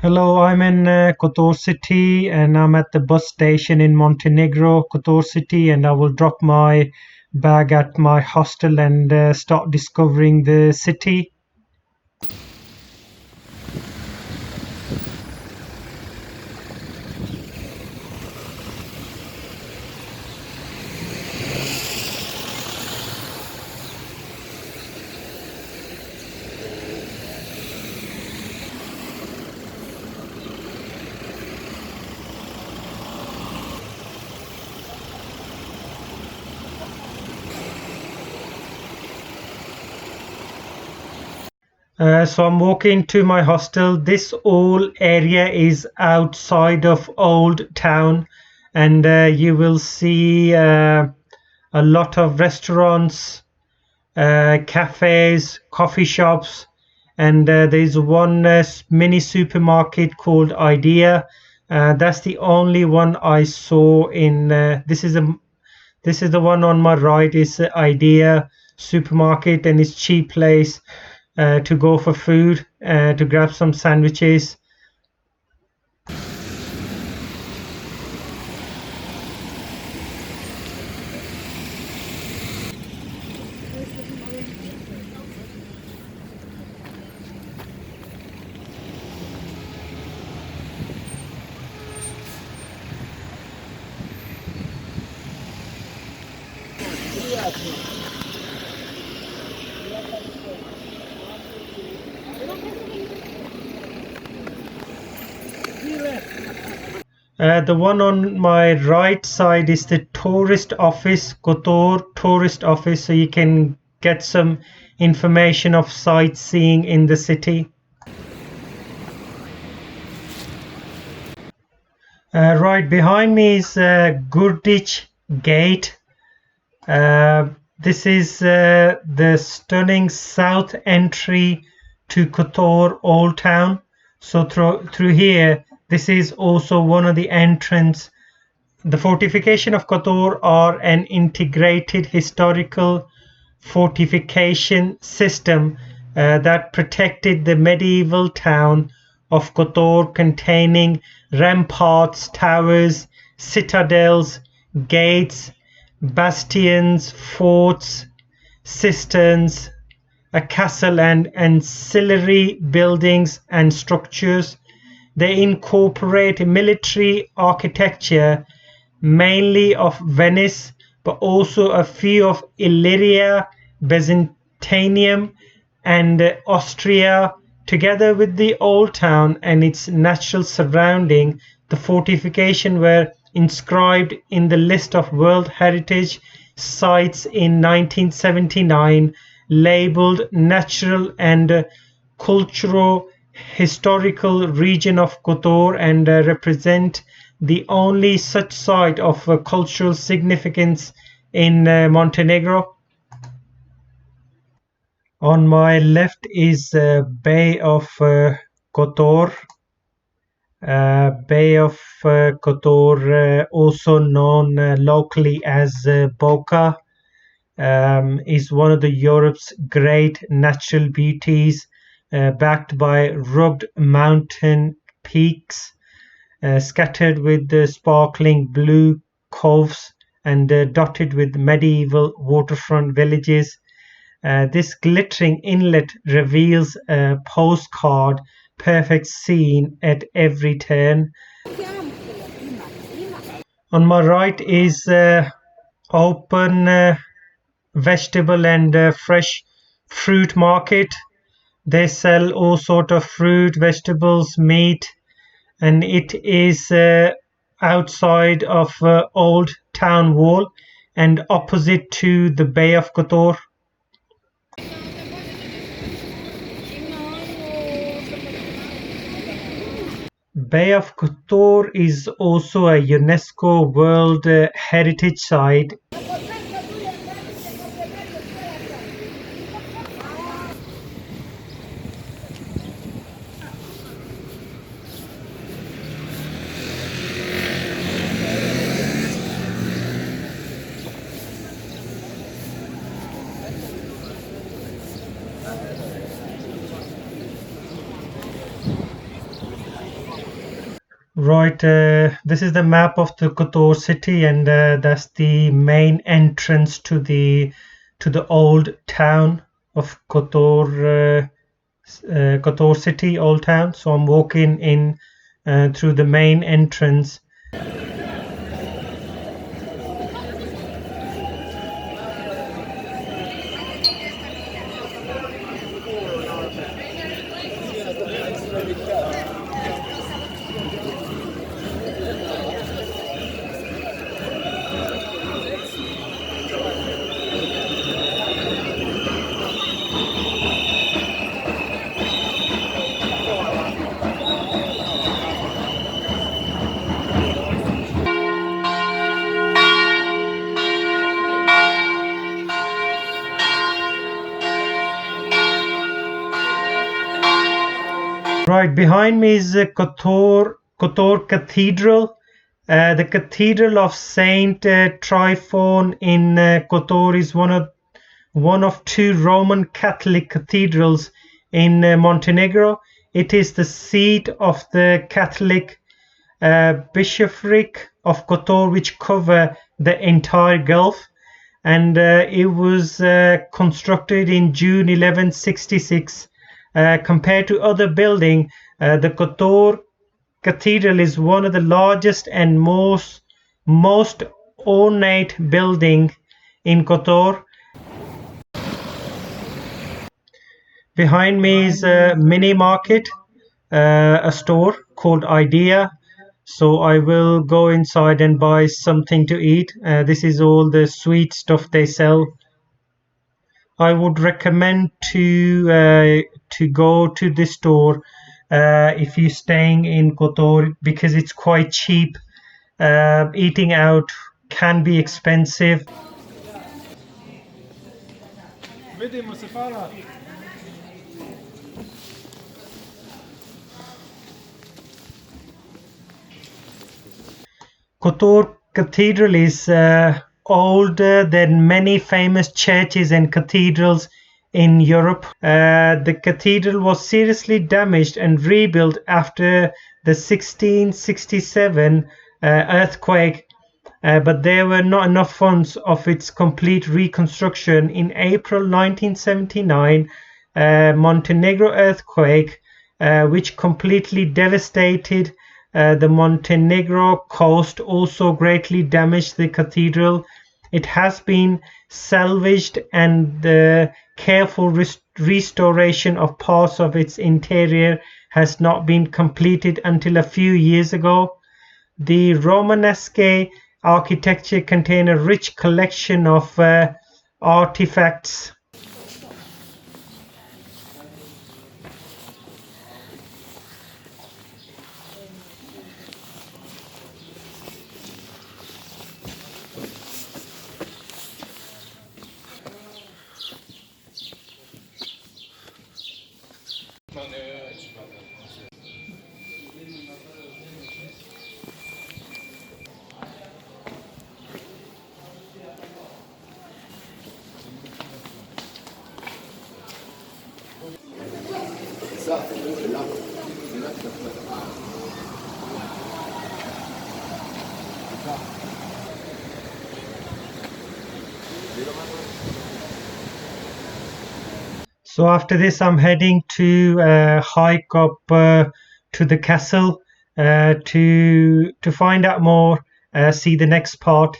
Hello, I'm in Kotor city and I'm at the bus station in Montenegro, Kotor city, and I will drop my bag at my hostel and start discovering the city. So I'm walking to my hostel. This whole area is outside of Old Town, and you will see a lot of restaurants, cafes, coffee shops, and there's one mini supermarket called Idea. That's the only one I saw in. This is the one on my right. Is Idea supermarket, and it's cheap place to go for food, to grab some sandwiches. The one on my right side is the tourist office, Kotor tourist office, so you can get some information of sightseeing in the city. Right behind me is Gurdich Gate. This is the stunning south entry to Kotor Old Town. So through here, this is also one of the entrance. The fortification of Kotor are an integrated historical fortification system that protected the medieval town of Kotor, containing ramparts, towers, citadels, gates, bastions, forts, cisterns, a castle, and ancillary buildings and structures. They incorporate military architecture, mainly of Venice, but also a few of Illyria, Byzantium, and Austria. Together with the old town and its natural surrounding, the fortification were inscribed in the list of World Heritage Sites in 1979, labeled Natural and Culturo-Historical Region of Kotor, and represent the only such site of cultural significance in Montenegro. On my left is Bay of Kotor. Bay of Kotor, also known locally as Boka, is one of the Europe's great natural beauties, backed by rugged mountain peaks, scattered with sparkling blue coves, and dotted with medieval waterfront villages. This glittering inlet reveals a postcard perfect scene at every turn. On my right is open vegetable and fresh fruit market. They sell all sort of fruit, vegetables, meat, and it is outside of Old Town Wall and opposite to the Bay of Kotor. Bay of Kotor is also a UNESCO World Heritage Site. Right, this is the map of the Kotor city, and that's the main entrance to the old town of Kotor, Kotor city, old town. So I'm walking in through the main entrance. Right behind me is Kotor Cathedral. The Cathedral of Saint Tryphon in Kotor is one of two Roman Catholic cathedrals in Montenegro. It is the seat of the Catholic bishopric of Kotor, which cover the entire Gulf, and it was constructed in June 1166. Compared to other buildings, the Kotor Cathedral is one of the largest and most ornate building in Kotor. Behind me is a mini market, a store called Idea. So I will go inside and buy something to eat. This is all the sweet stuff they sell. I would recommend to go to this store if you're staying in Kotor, because it's quite cheap. Eating out can be expensive. Kotor Cathedral is older than many famous churches and cathedrals in Europe. The cathedral was seriously damaged and rebuilt after the 1667 earthquake, but there were not enough funds of its complete reconstruction. In April 1979, Montenegro earthquake, which completely devastated the Montenegro coast, also greatly damaged the cathedral. It has been salvaged, and the careful restoration of parts of its interior has not been completed until a few years ago. The Romanesque architecture contains a rich collection of artifacts. So after this, I'm heading to hike up to the castle to find out more, see the next part.